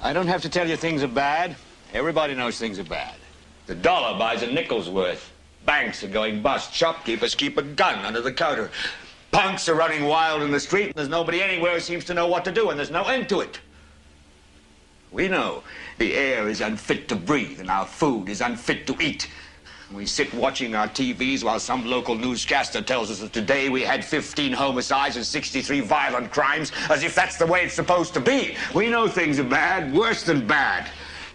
I don't have to tell you things are bad. Everybody knows things are bad. The dollar buys a nickel's worth. Banks are going bust. Shopkeepers keep a gun under the counter. Punks are running wild in the street, and there's nobody anywhere who seems to know what to do, and there's no end to it. We know the air is unfit to breathe, and our food is unfit to eat. We sit watching our TVs while some local newscaster tells us that today we had 15 homicides and 63 violent crimes, as if that's the way it's supposed to be. We know things are bad, worse than bad.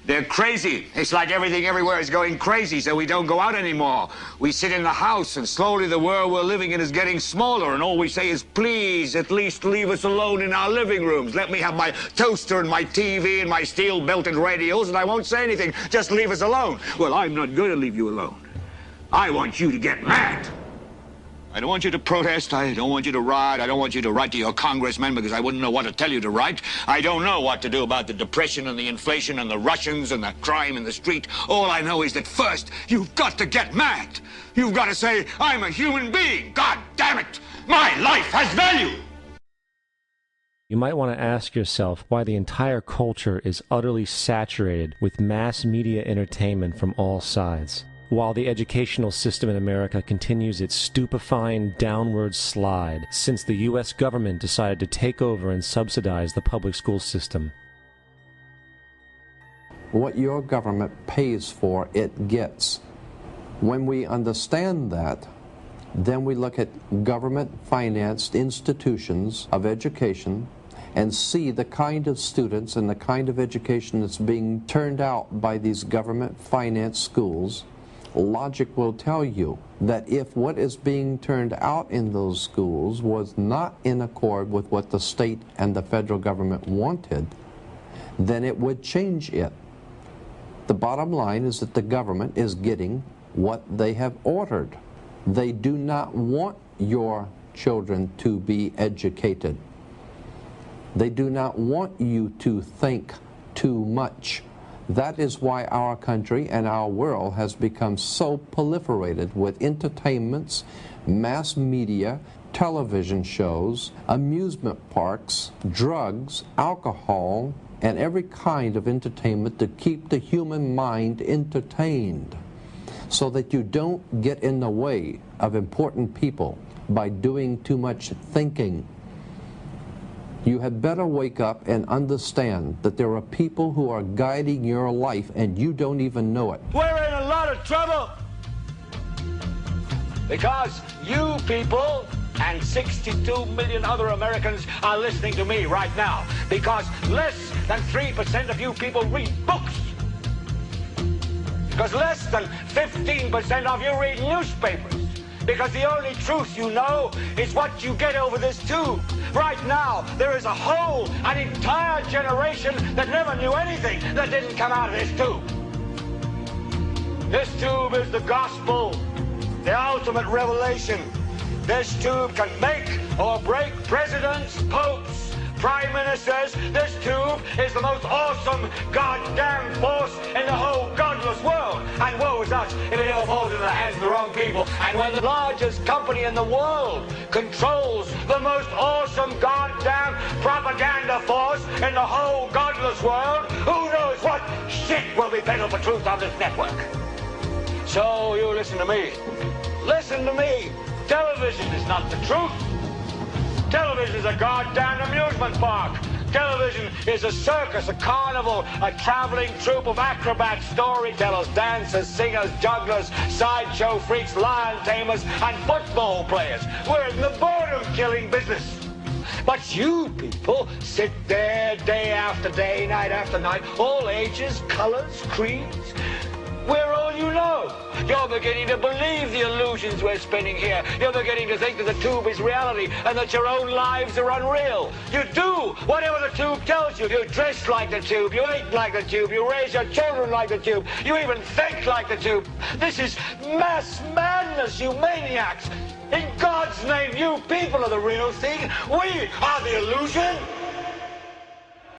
They're crazy. It's like everything everywhere is going crazy, so we don't go out anymore. We sit in the house, and slowly the world we're living in is getting smaller, and all we say is, please, at least leave us alone in our living rooms. Let me have my toaster and my TV and my steel-belted radios, and I won't say anything. Just leave us alone. Well, I'm not going to leave you alone. I want you to get mad. I don't want you to protest. I don't want you to riot. I don't want you to write to your congressman because I wouldn't know what to tell you to write. I don't know what to do about the depression and the inflation and the Russians and the crime in the street. All I know is that first, you've got to get mad. You've got to say, I'm a human being. God damn it. My life has value. You might want to ask yourself why the entire culture is utterly saturated with mass media entertainment from all sides, while the educational system in America continues its stupefying downward slide since the U.S. government decided to take over and subsidize the public school system. What your government pays for, it gets. When we understand that, then we look at government-financed institutions of education and see the kind of students and the kind of education that's being turned out by these government-financed schools. Logic will tell you that if what is being turned out in those schools was not in accord with what the state and the federal government wanted, then it would change it. The bottom line is that the government is getting what they have ordered. They do not want your children to be educated. They do not want you to think too much. That is why our country and our world has become so proliferated with entertainments, mass media, television shows, amusement parks, drugs, alcohol, and every kind of entertainment to keep the human mind entertained so that you don't get in the way of important people by doing too much thinking. You had better wake up and understand that there are people who are guiding your life and you don't even know it. We're in a lot of trouble because you people and 62 million other Americans are listening to me right now because less than 3% of you people read books. Because less than 15% of you read newspapers. Because the only truth you know is what you get over this tube. Right now, there is an entire generation that never knew anything that didn't come out of this tube. This tube is the gospel, the ultimate revelation. This tube can make or break presidents, popes, prime ministers. This tube is the most awesome goddamn force in the whole godless world. And woe is us if it ever falls into the hands of the wrong people. And when the largest company in the world controls the most awesome goddamn propaganda force in the whole godless world, who knows what shit will be peddled for truth on this network. So you listen to me. Listen to me. Television is not the truth. Television is a goddamn amusement park. Television is a circus, a carnival, a traveling troupe of acrobats, storytellers, dancers, singers, jugglers, sideshow freaks, lion tamers, and football players. We're in the boredom-killing business. But you people sit there day after day, night after night, all ages, colors, creeds. We're all you know. You're beginning to believe the illusions we're spinning here. You're beginning to think that the tube is reality and that your own lives are unreal. You do whatever the tube tells you. You dress like the tube. You eat like the tube. You raise your children like the tube. You even think like the tube. This is mass madness, you maniacs. In God's name, you people are the real thing. We are the illusion.